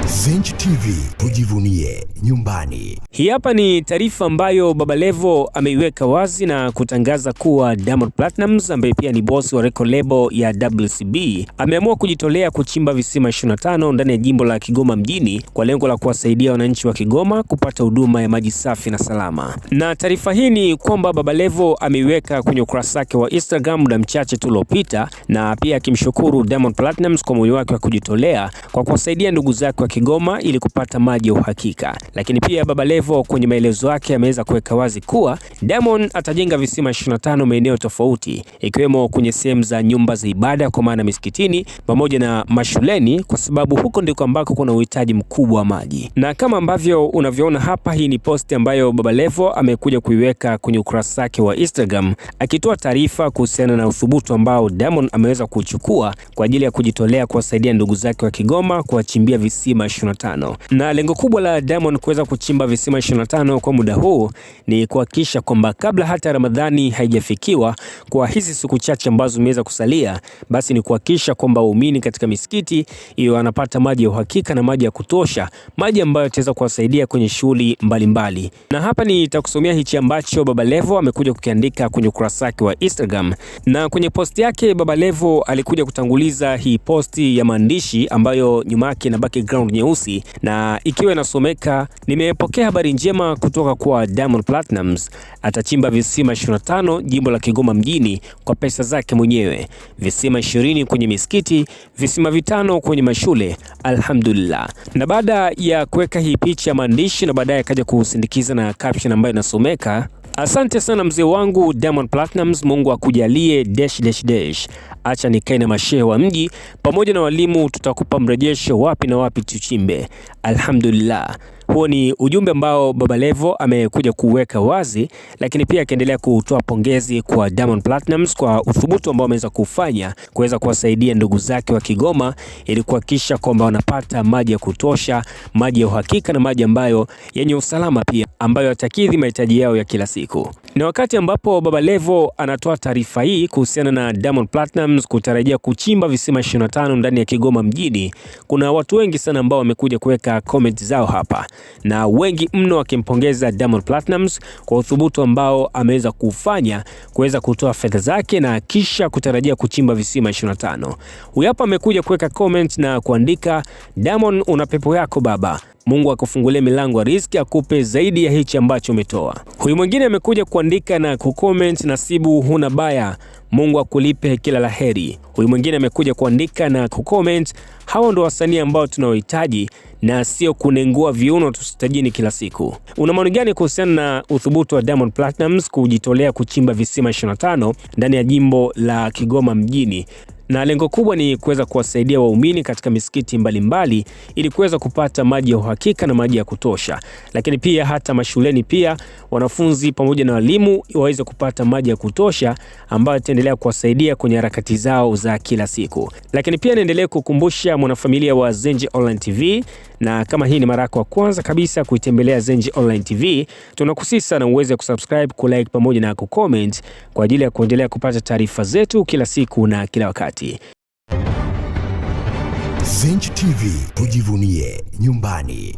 Zenj TV, tujivunie nyumbani. Hii hapa ni taarifa ambayo Baba Levo ameiweka wazi na kutangaza kuwa Diamond Platnumz ambaye pia ni bosi wa record label ya WCB ameamua kujitolea kuchimba visima 25 ndani ya jimbo la Kigoma mjini kwa lengo la kuwasaidia wananchi wa Kigoma kupata huduma ya maji safi na salama. Na taarifa hii ni kwamba Baba Levo ameiweka kwenye ukurasa wake wa Instagram muda mchache tu uliopita, na pia akimshukuru Diamond Platnumz kwa moyo wake wa kujitolea kwa kuwasaidia ndugu zake wa Kigoma ili kupata maji ya uhakika. Lakini pia Baba Levo kwenye maelezo yake ameweza kuweka wazi kuwa Diamond atajenga visima 25 maeneo tofauti, ikiwemo kwenye sehemu za nyumba za ibada kwa maana misikitini pamoja na mashuleni, kwa sababu huko ndiko ambako kuna uhitaji mkubwa wa maji. Na kama ambavyo unavyoona hapa, hii ni posti ambayo Baba Levo amekuja kuiweka kwenye ukurasa wake wa Instagram akitoa taarifa kuhusiana na uthubutu ambao Diamond ameweza kuchukua kwa ajili ya kujitolea kuwasaidia ndugu zake wa Kigoma kuwachimbia visima 25. Na lengo kubwa la Diamond kuweza kuchimba visima 25 kwa muda huu ni kuhakikisha kwamba kabla hata Ramadhani haijafikiwa, kwa hizi siku chache ambazo zimeweza kusalia, basi ni kuhakikisha kwamba waumini katika misikiti hiyo wanapata maji ya uhakika na maji ya kutosha, maji ambayo yataweza kuwasaidia kwenye shughuli mbalimbali. Na hapa nitakusomea hichi ambacho Baba Levo amekuja kukiandika kwenye ukurasa wake wa Instagram. Na kwenye posti yake Baba Levo alikuja kutanguliza hii posti ya maandishi ambayo nyuma yake na background nyeusi, na ikiwa inasomeka: nimepokea habari njema kutoka kwa Diamond Platnumz, atachimba visima 25 jimbo la Kigoma mjini kwa pesa zake mwenyewe, visima 20 kwenye misikiti, visima 5 kwenye mashule. Alhamdulillah. Na baada ya kuweka hii picha ya maandishi na baadaye akaja kusindikiza na caption ambayo inasomeka: asante sana mzee wangu Diamond Platnumz, Mungu akujalie -- acha nikae na mashehe wa mji pamoja na walimu, tutakupa mrejesho wapi na wapi tuchimbe. Alhamdulillah. Huo ni ujumbe ambao Baba Levo amekuja kuweka wazi, lakini pia akaendelea kutoa pongezi kwa Diamond Platnumz kwa uthubutu ambao ameweza kufanya kuweza kuwasaidia ndugu zake wa Kigoma ili kuhakikisha kwamba wanapata maji ya kutosha, maji ya uhakika na maji ambayo yenye usalama pia, ambayo yatakidhi mahitaji yao ya kila siku. Na wakati ambapo Baba Levo anatoa taarifa hii kuhusiana na Diamond Platnumz kutarajia kuchimba visima 25 ndani ya Kigoma mjini, kuna watu wengi sana ambao wamekuja kuweka comment zao hapa, na wengi mno wakimpongeza Diamond Platnumz kwa uthubutu ambao ameweza kufanya kuweza kutoa fedha zake na kisha kutarajia kuchimba visima 25. Huyu hapa amekuja kuweka comment na kuandika: Diamond, una pepo yako baba, Mungu akufungulie milango ya riziki, akupe zaidi ya hichi ambacho umetoa. Huyu mwingine amekuja kuandika na kucomment: Nasibu, huna baya, Mungu akulipe kila laheri. Huyu mwingine amekuja kuandika na kucomment: hao ndo wasanii ambao tunaohitaji na sio kunengua viuno tusitajini kila siku. Una maoni gani kuhusiana na uthubutu wa Diamond Platnumz kujitolea kuchimba visima 25 ndani ya jimbo la Kigoma mjini? Na lengo kubwa ni kuweza kuwasaidia waumini katika misikiti mbalimbali ili kuweza kupata maji ya uhakika na maji ya kutosha, lakini pia hata mashuleni pia wanafunzi pamoja na walimu waweze kupata maji ya kutosha ambayo itaendelea kuwasaidia kwenye harakati zao za kila siku. Lakini pia naendelea kukumbusha mwanafamilia wa Zenj Online TV, na kama hii ni mara yako ya kwanza kabisa kuitembelea Zenj Online TV, tunakusihi sana uweze kusubscribe, kulike pamoja na kucomment kwa ajili ya kuendelea kupata taarifa zetu kila siku na kila wakati. Zenj TV, tujivunie nyumbani.